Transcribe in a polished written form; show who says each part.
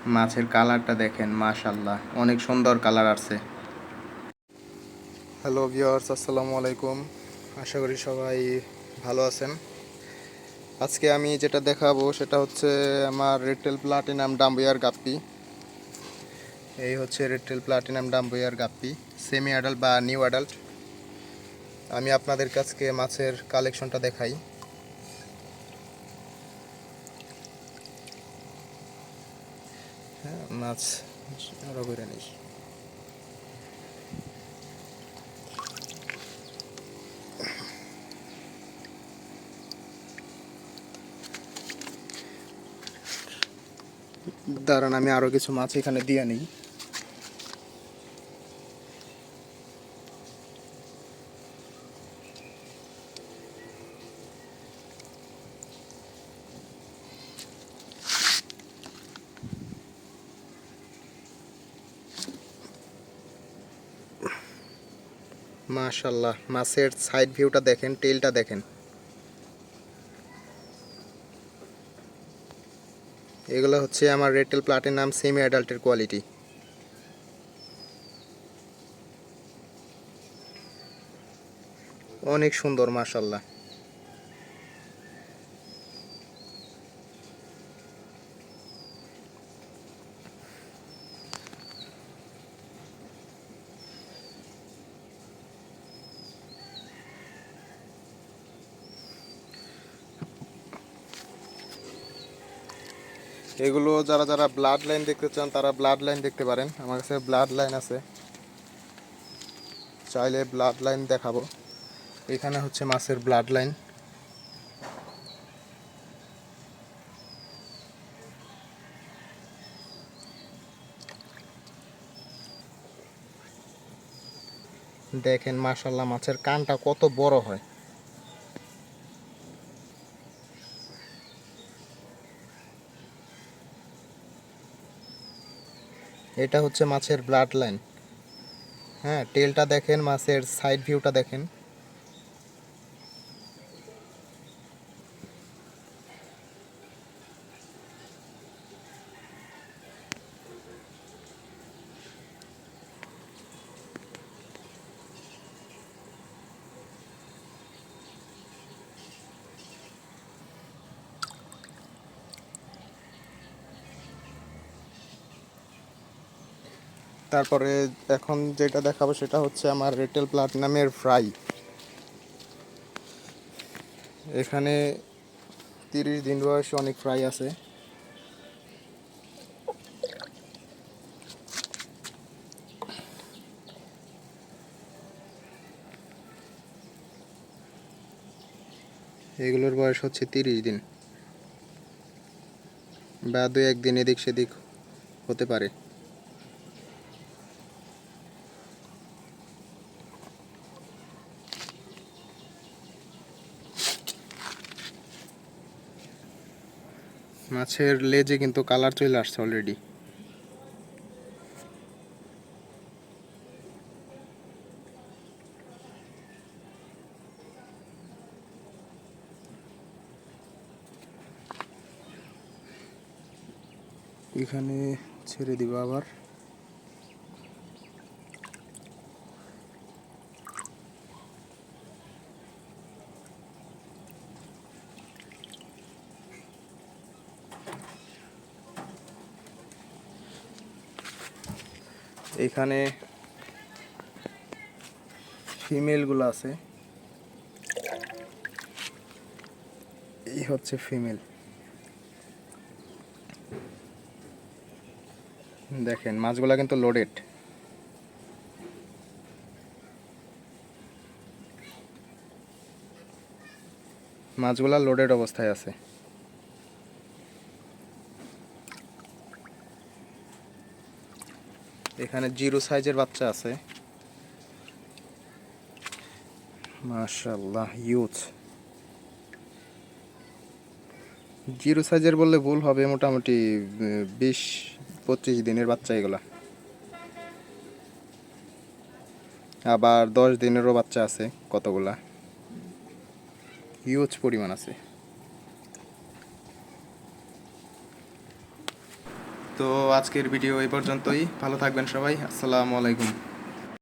Speaker 1: মাছের কালারটা দেখেন, মাশাআল্লাহ অনেক সুন্দর কালার আসছে। হ্যালো ভিউয়ার্স, আসসালামু আলাইকুম। আশা করি সবাই ভালো আছেন। আজকে আমি যেটা দেখাবো সেটা হচ্ছে আমার রেডটেল প্লাটিনাম ডাম্বুয়ার গাপ্পি। এই হচ্ছে রেডটেল প্লাটিনাম ডাম্বুয়ার গাপ্পি, সেমি অ্যাডাল্ট বা নিউ অ্যাডাল্ট। আমি আপনাদের কাছে মাছের কালেকশনটা দেখাই। হ্যাঁ, মাছ আরও করে নিই। দাঁড়ান, আমি আরও কিছু মাছ এখানে দিয়ে নিই। মাশাআল্লাহ, মাছের সাইড ভিউটা দেখেন, টেলটা দেখেন। এগুলো হচ্ছে আমার রেডটেল প্লাটিনাম সেমি অ্যাডাল্টের কোয়ালিটি। অনেক সুন্দর মাশাআল্লাহ। এগুলো যারা যারা ব্লাড লাইন দেখতে চান তারা ব্লাড লাইন দেখতে পারেন। আমার কাছে ব্লাড লাইন আছে, চাইলে ব্লাড লাইন দেখাবো। এখানে হচ্ছে মাছের ব্লাড লাইন। দেখেন মাশাআল্লাহ, মাছের কানটা কত বড় হয়। এটা হচ্ছে মাছের ব্লাড লাইন। হ্যাঁ, টেলটা দেখেন, মাছের সাইড ভিউটা দেখেন। তারপরে এখন যেটা দেখাবো সেটা হচ্ছে আমার রেডটেল প্লাটিনামের ফ্রাই। এখানে 30 দিন বয়সে অনেক ফ্রাই আছে। এগুলোর বয়স হচ্ছে 30 দিন বা 2-1 দিন এদিক সেদিক হতে পারে। মাছের লেজে কিন্তু কালার চলে আসছে অলরেডি। এখানে ছেড়ে দিব আবার। এখানে ফিমেলগুলো আছে। এই হচ্ছে ফিমেল। দেখেন মাছগুলা কিন্তু লোডেড। মাছগুলা লোডেড অবস্থায় আছে। এখানে জিরো সাইজের বাচ্চা আছে। মাশাআল্লাহ, হিউজ। জিরো সাইজের বললে ভুল হবে, মোটামুটি 20-25 দিনের বাচ্চা এগুলা। আবার 10 দিনেরও বাচ্চা আছে কতগুলা, হিউজ পরিমাণ আছে। তো আজকের ভিডিও এই পর্যন্তই। ভালো থাকবেন সবাই। আসসালামু আলাইকুম।